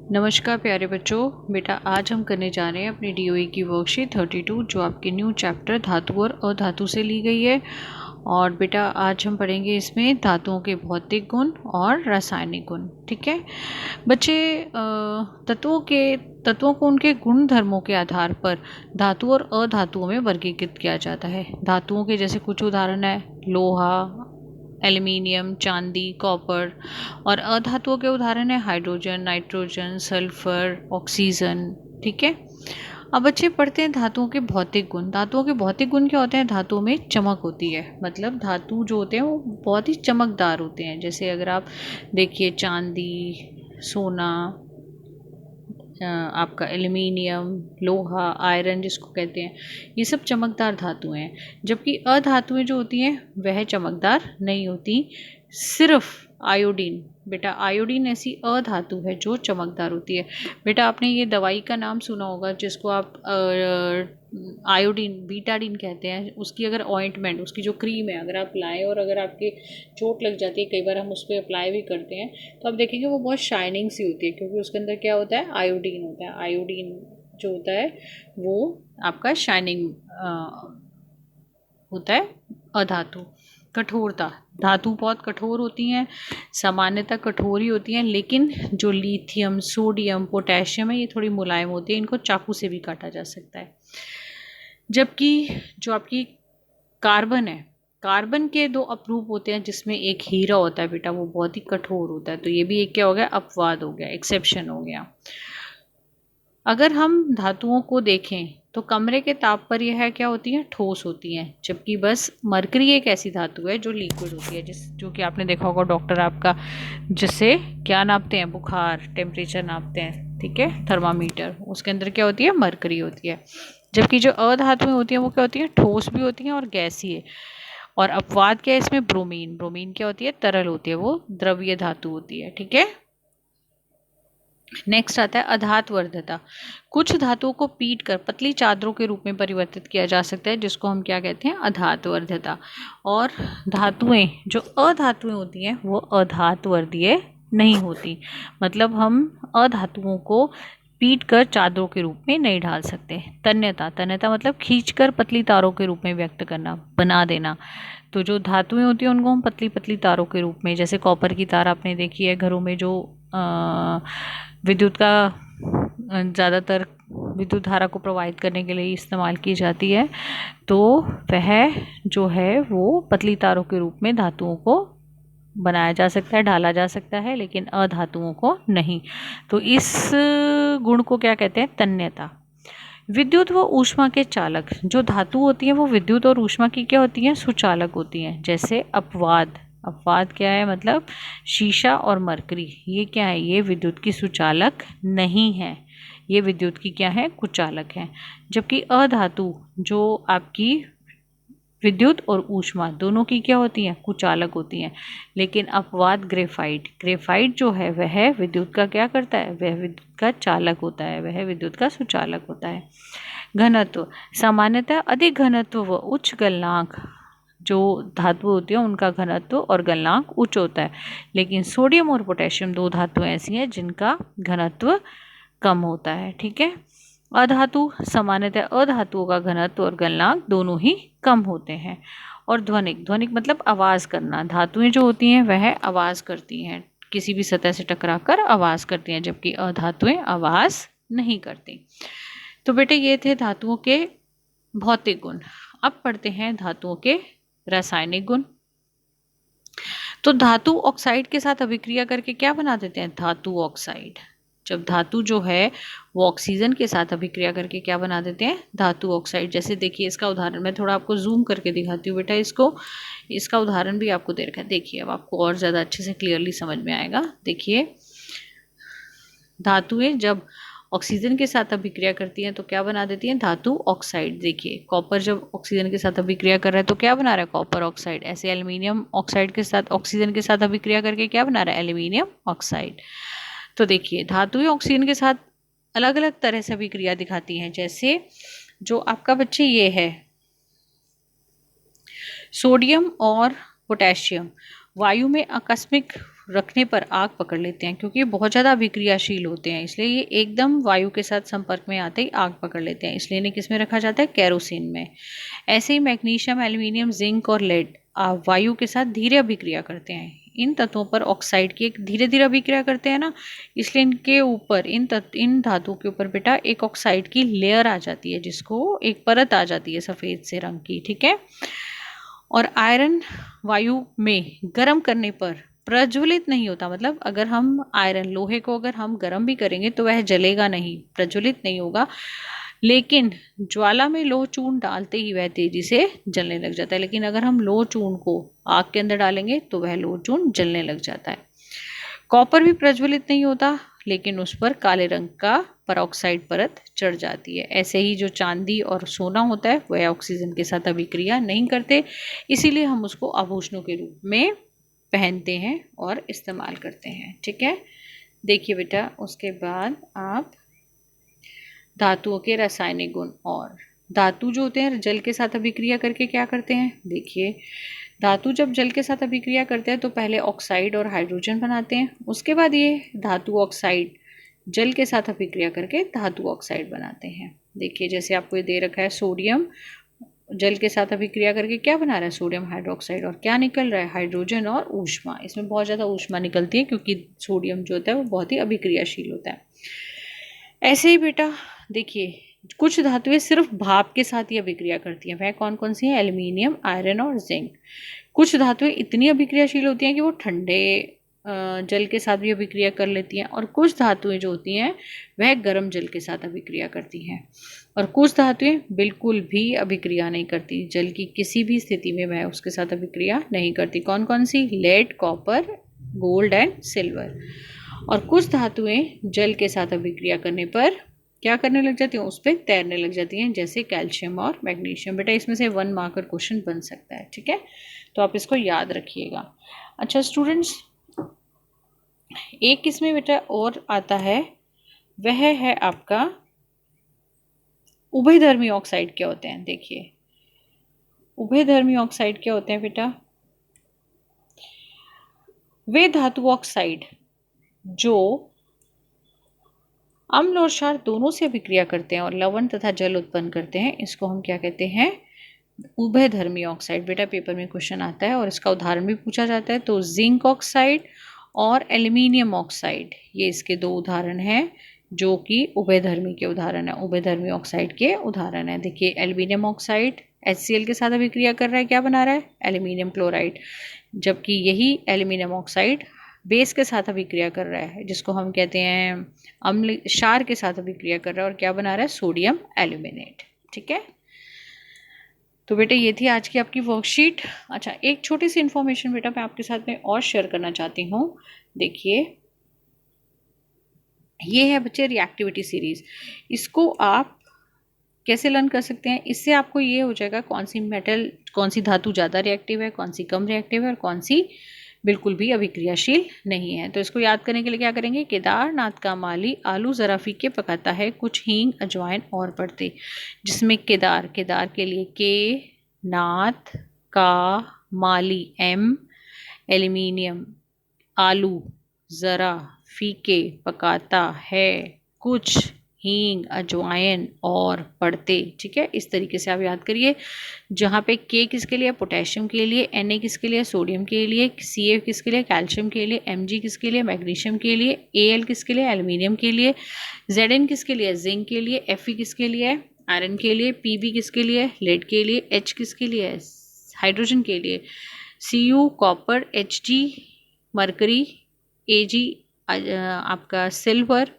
नमस्कार प्यारे बच्चों। बेटा आज हम करने जा रहे हैं अपनी डीओई की वर्कशीट 32 जो आपके न्यू चैप्टर धातु और अधातु से ली गई है। और बेटा आज हम पढ़ेंगे इसमें धातुओं के भौतिक गुण और रासायनिक गुण। ठीक है बच्चे, तत्वों को उनके गुण धर्मों के आधार पर धातु और अधातुओं में वर्गीकृत किया जाता है। धातुओं के जैसे कुछ उदाहरण है लोहा, एल्युमिनियम, चांदी, कॉपर। और अधातुओं के उदाहरण है हाइड्रोजन, नाइट्रोजन, सल्फर, ऑक्सीजन। ठीक है, अब बच्चे पढ़ते हैं धातुओं के भौतिक गुण। धातुओं के भौतिक गुण क्या होते हैं? धातुओं में चमक होती है, मतलब धातु जो होते हैं वो बहुत ही चमकदार होते हैं। जैसे अगर आप देखिए चांदी, सोना, आपका एल्युमिनियम, लोहा, आयरन जिसको कहते हैं, ये सब चमकदार धातुएं हैं। जबकि अधातुएं जो होती हैं वह चमकदार नहीं होती। सिर्फ आयोडीन, बेटा आयोडीन ऐसी अधातु है जो चमकदार होती है। बेटा आपने ये दवाई का नाम सुना होगा जिसको आप आयोडीन, बीटाडीन कहते हैं। उसकी अगर ऑइंटमेंट, उसकी जो क्रीम है, अगर आप लाएं और अगर आपके चोट लग जाती है, कई बार हम उस पर अप्लाई भी करते हैं, तो आप देखेंगे वो बहुत शाइनिंग सी होती है, क्योंकि उसके अंदर क्या होता है? आयोडीन होता है। आयोडीन जो होता है वो आपका शाइनिंग होता है। अधातु कठोरता, धातु बहुत कठोर होती हैं, सामान्यतः कठोर ही होती हैं, लेकिन जो लिथियम, सोडियम, पोटेशियम है ये थोड़ी मुलायम होती है, इनको चाकू से भी काटा जा सकता है। जबकि जो आपकी कार्बन है, कार्बन के दो अपरूप होते हैं जिसमें एक हीरा होता है बेटा, वो बहुत ही कठोर होता है। तो ये भी एक क्या हो गया? अपवाद हो गया, एक्सेप्शन हो गया। अगर हम धातुओं को देखें तो कमरे के ताप पर यह क्या होती है? ठोस होती हैं। जबकि बस मरकरी एक ऐसी धातु है जो लिक्विड होती है, जो कि आपने देखा होगा डॉक्टर आपका जिससे क्या नापते हैं? बुखार, टेम्परेचर नापते हैं। ठीक है, थर्मामीटर, उसके अंदर क्या होती है? मरकरी होती है। जबकि जो अधातुएं होती हैं वो क्या होती हैं? ठोस भी होती हैं और गैसीय। और अपवाद क्या है इसमें? ब्रोमीन। ब्रोमीन क्या होती है? तरल होती है, वो द्रव्य धातु होती है। ठीक है, नेक्स्ट आता है अधात्वर्धता। कुछ धातुओं को पीट कर पतली चादरों के रूप में परिवर्तित किया जा सकता है, जिसको हम क्या कहते हैं? अधात्वर्धता। और धातुएं जो अधातुएं होती हैं वो अधात्वर्धीय नहीं होती, मतलब हम अधातुओं को पीट कर चादरों के रूप में नहीं ढाल सकते। तन्यता, तन्यता मतलब खींचकर पतली तारों के रूप में व्यक्त करना, बना देना। तो जो धातुएं होती हैं उनको हम पतली पतली तारों के रूप में, जैसे कॉपर की तार आपने देखी है घरों में, जो विद्युत का ज़्यादातर विद्युत धारा को प्रोवाइड करने के लिए इस्तेमाल की जाती है, तो वह जो है वो पतली तारों के रूप में धातुओं को बनाया जा सकता है, ढाला जा सकता है, लेकिन अधातुओं को नहीं। तो इस गुण को क्या कहते हैं? तन्यता। विद्युत व ऊष्मा के चालक जो धातु होती हैं वो विद्युत और ऊष्मा की क्या होती हैं? सुचालक होती हैं। जैसे अपवाद, अपवाद क्या है? मतलब शीशा और मरकरी, ये क्या है? ये विद्युत की सुचालक नहीं है, ये विद्युत की क्या है? कुचालक है। जबकि अधातु जो आपकी विद्युत और ऊष्मा दोनों की क्या होती हैं? कुचालक होती हैं। लेकिन अपवाद ग्रेफाइट, ग्रेफाइट जो है वह विद्युत का क्या करता है? वह विद्युत का चालक होता है, वह विद्युत का सुचालक होता है। घनत्व, सामान्यतः अधिक घनत्व व उच्च गलनांक जो धातु होती है उनका घनत्व और गलनांक उच्च होता है। लेकिन सोडियम और पोटेशियम दो धातुएं ऐसी हैं जिनका घनत्व कम होता है। ठीक है, अधातु, सामान्यतः अधातुओं का घनत्व और गलनांक दोनों ही कम होते हैं। और ध्वनिक, ध्वनिक मतलब आवाज करना। धातुएं जो होती हैं वह आवाज करती हैं, किसी भी सतह से टकराकर आवाज करती हैं, जबकि अधातुएं आवाज नहीं करती। तो बेटे ये थे धातुओं के भौतिक गुण। अब पढ़ते हैं धातुओं के रासायनिक गुण। तो धातु ऑक्साइड के साथ अभिक्रिया करके क्या बना देते हैं? धातु ऑक्साइड। जब धातु जो है वो ऑक्सीजन के साथ अभिक्रिया करके क्या बना देते हैं? धातु ऑक्साइड। जैसे देखिए इसका उदाहरण मैं थोड़ा आपको जूम करके दिखाती हूँ बेटा, इसका उदाहरण भी आपको दे रखा है। देखिए अब आपको और ज़्यादा अच्छे से क्लियरली समझ में आएगा। देखिए धातुएं जब ऑक्सीजन के साथ अभिक्रिया करती हैं तो क्या बना देती हैं? धातु ऑक्साइड। देखिए कॉपर जब ऑक्सीजन के साथ अभिक्रिया कर रहा है तो क्या बना रहा है? Copper oxide. ऐसे एल्युमिनियम ऑक्साइड के साथ ऑक्सीजन के साथ अभिक्रिया करके क्या बना रहा है? Aluminium oxide. तो देखिए धातुएं ऑक्सीजन के साथ अलग अलग तरह से अभिक्रिया दिखाती हैं। जैसे जो आपका बच्चे ये है सोडियम और पोटेशियम वायु में आकस्मिक रखने पर आग पकड़ लेते हैं, क्योंकि ये बहुत ज़्यादा अभिक्रियाशील होते हैं, इसलिए ये एकदम वायु के साथ संपर्क में आते ही आग पकड़ लेते हैं, इसलिए इन्हें किस में रखा जाता है, केरोसिन में। ऐसे ही मैग्नीशियम, एल्यूमिनियम, जिंक और लेड वायु के साथ धीरे अभिक्रिया करते हैं। इन तत्वों पर ऑक्साइड की एक धीरे धीरे अभिक्रिया करते हैं ना, इसलिए इनके ऊपर इन धातुओं के ऊपर बेटा एक ऑक्साइड की लेयर आ जाती है, जिसको एक परत आ जाती है सफ़ेद से रंग की, ठीक है। और आयरन वायु में गर्म करने पर प्रज्वलित नहीं होता, मतलब अगर हम आयरन लोहे को अगर हम गर्म भी करेंगे तो वह जलेगा नहीं, प्रज्वलित नहीं होगा, लेकिन ज्वाला में लोह चूर्ण डालते ही वह तेजी से जलने लग जाता है। लेकिन अगर हम लोह चूर्ण को आग के अंदर डालेंगे तो वह लोह चूर्ण जलने लग जाता है। कॉपर भी प्रज्वलित नहीं होता, लेकिन उस पर काले रंग का परऑक्साइड परत चढ़ जाती है। ऐसे ही जो चांदी और सोना होता है वह ऑक्सीजन के साथ अभिक्रिया नहीं करते, इसीलिए हम उसको आभूषणों के रूप में पहनते हैं और इस्तेमाल करते हैं, ठीक है। देखिए बेटा, उसके बाद आप धातुओं के रासायनिक गुण। और धातु जो होते हैं जल के साथ अभिक्रिया करके क्या करते हैं, देखिए धातु जब जल के साथ अभिक्रिया करते हैं तो पहले ऑक्साइड और हाइड्रोजन बनाते हैं, उसके बाद ये धातु ऑक्साइड जल के साथ अभिक्रिया करके धातु ऑक्साइड बनाते हैं। देखिए जैसे आपको ये दे रखा है, सोडियम जल के साथ अभिक्रिया करके क्या बना रहा है, सोडियम हाइड्रोक्साइड, और क्या निकल रहा है, हाइड्रोजन और ऊष्मा। इसमें बहुत ज़्यादा ऊष्मा निकलती है क्योंकि सोडियम जो होता है वो बहुत ही अभिक्रियाशील होता है। ऐसे ही बेटा देखिए, कुछ धातुएं सिर्फ भाप के साथ ही अभिक्रिया करती हैं, वह कौन कौन सी हैं, एल्यूमिनियम, आयरन और जिंक। कुछ धातुएं इतनी अभिक्रियाशील होती हैं कि वो ठंडे जल के साथ भी अभिक्रिया कर लेती हैं, और कुछ धातुएं जो होती हैं वह गर्म जल के साथ अभिक्रिया करती हैं, और कुछ धातुएं बिल्कुल भी अभिक्रिया नहीं करती, जल की किसी भी स्थिति में वह उसके साथ अभिक्रिया नहीं करती। कौन कौन सी, lead, copper, gold and silver. और कुछ धातुएं जल के साथ अभिक्रिया करने पर क्या करने लग जाती हैं, उस पर तैरने लग जाती हैं, जैसे कैल्शियम और मैग्नीशियम। बेटा इसमें से 1 मार्कर क्वेश्चन बन सकता है, ठीक है, तो आप इसको याद रखिएगा। अच्छा स्टूडेंट्स, एक इसमें बेटा और आता है, वह है आपका उभयधर्मी ऑक्साइड क्या होते हैं। देखिए उभयधर्मी ऑक्साइड क्या होते हैं बेटा, वे धातु ऑक्साइड जो अम्ल और क्षार दोनों से अभिक्रिया करते हैं और लवण तथा जल उत्पन्न करते हैं, इसको हम क्या कहते हैं, उभयधर्मी ऑक्साइड। बेटा पेपर में क्वेश्चन आता है और इसका उदाहरण भी पूछा जाता है, तो जिंक ऑक्साइड और एल्यूमिनियम ऑक्साइड, ये इसके 2 उदाहरण हैं जो कि उभयधर्मी के उदाहरण है, उभयधर्मी ऑक्साइड के उदाहरण है। देखिए एल्यूमिनियम ऑक्साइड HCl के साथ अभिक्रिया कर रहा है, क्या बना रहा है, एल्यूमिनियम क्लोराइड, जबकि यही एल्यूमिनियम ऑक्साइड बेस के साथ अभिक्रिया कर रहा है, जिसको हम कहते हैं अम्ल क्षार के साथ अभिक्रिया कर रहा है, और क्या बना रहा है, सोडियम एल्यूमिनेट, ठीक है। तो बेटा ये थी आज की आपकी वर्कशीट। अच्छा एक छोटी सी इन्फॉर्मेशन बेटा मैं आपके साथ में और शेयर करना चाहती हूँ। देखिए ये है बच्चे रिएक्टिविटी सीरीज, इसको आप कैसे लर्न कर सकते हैं, इससे आपको ये हो जाएगा कौन सी मेटल, कौन सी धातु ज़्यादा रिएक्टिव है, कौन सी कम रिएक्टिव है, और कौन सी बिल्कुल भी अभिक्रियाशील नहीं है। तो इसको याद करने के लिए क्या करेंगे, केदारनाथ का माली आलू ज़रा फीके पकाता है, कुछ हींग अजवाइन और पड़ते, जिसमें केदार के लिए के, नाथ, का, माली M, एल्यूमिनियम, आलू ज़रा फीके पकाता है, कुछ हींग अजवाइन और पड़ते, ठीक है। इस तरीके से आप याद करिए, जहाँ पे के किसके लिए, पोटेशियम के लिए, Na किसके लिए, सोडियम के लिए, Ca किसके लिए, कैल्शियम के लिए, Mg किसके लिए, मैग्नीशियम के लिए, Al किसके लिए, एल्यूमिनियम के लिए, Zn किसके लिए, जिंक के लिए, Fe किसके लिए, आयरन के लिए, Pb किसके लिए, लेड के लिए, H किसके लिए, हाइड्रोजन के लिए, Cu copper, Hg mercury, Ag आपका सिल्वर,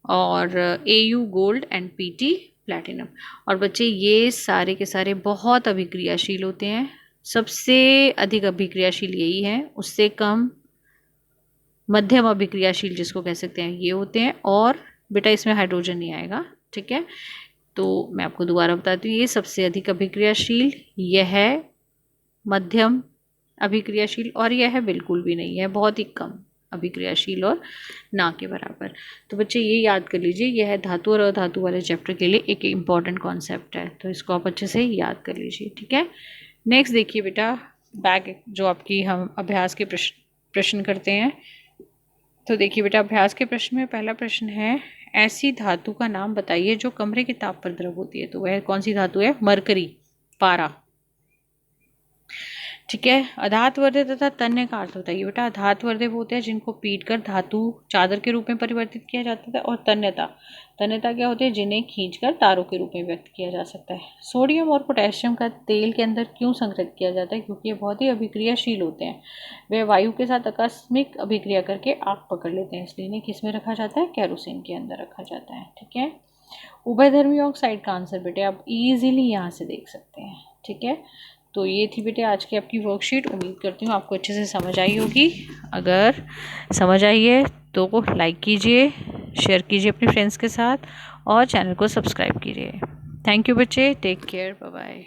और Au gold and Pt platinum. और बच्चे ये सारे के सारे बहुत अभिक्रियाशील होते हैं, सबसे अधिक अभिक्रियाशील यही है, उससे कम मध्यम अभिक्रियाशील जिसको कह सकते हैं ये होते हैं, और बेटा इसमें हाइड्रोजन नहीं आएगा, ठीक है। तो मैं आपको दोबारा बताती हूँ, ये सबसे अधिक अभिक्रियाशील, यह है मध्यम अभिक्रियाशील, और यह है बिल्कुल भी नहीं है, बहुत ही कम अभिक्रियाशील और ना के बराबर। तो बच्चे ये याद कर लीजिए, यह है धातु और अधातु वाले चैप्टर के लिए एक इम्पॉर्टेंट कॉन्सेप्ट है, तो इसको आप अच्छे से याद कर लीजिए, ठीक है। नेक्स्ट देखिए बेटा, बैक जो आपकी हम अभ्यास के प्रश्न प्रश्न करते हैं। तो देखिए बेटा, अभ्यास के प्रश्न में पहला प्रश्न है, ऐसी धातु का नाम बताइए जो कमरे के ताप पर द्रव होती है। तो वह कौन सी धातु है? मरकरी, पारा। ठीक है। अधातुवर्धित तथा तन्य का अर्थ बताइए बेटा। अधातुवर्धित होते हैं जिनको पीटकर धातु चादर के रूप में परिवर्तित किया जाता है। और तन्यता, तन्यता क्या होती है? जिन्हें खींचकर तारों के रूप में व्यक्त किया जा सकता है। सोडियम और पोटेशियम का तेल के अंदर क्यों संग्रहित किया जाता है? क्योंकि ये बहुत ही अभिक्रियाशील होते हैं। वे वायु के साथ आकस्मिक अभिक्रिया करके आग पकड़ लेते हैं, इसलिए इन्हें किस में रखा जाता है? केरोसिन के अंदर रखा जाता है। ठीक है। उभयधर्मी ऑक्साइड का आंसर बेटे आप इजीली यहाँ से देख सकते हैं। ठीक है। तो ये थी बेटे आज की आपकी वर्कशीट। उम्मीद करती हूँ आपको अच्छे से समझ आई होगी। अगर समझ आई है तो लाइक कीजिए, शेयर कीजिए अपने फ्रेंड्स के साथ और चैनल को सब्सक्राइब कीजिए। थैंक यू बच्चे, टेक केयर, बाय बाय।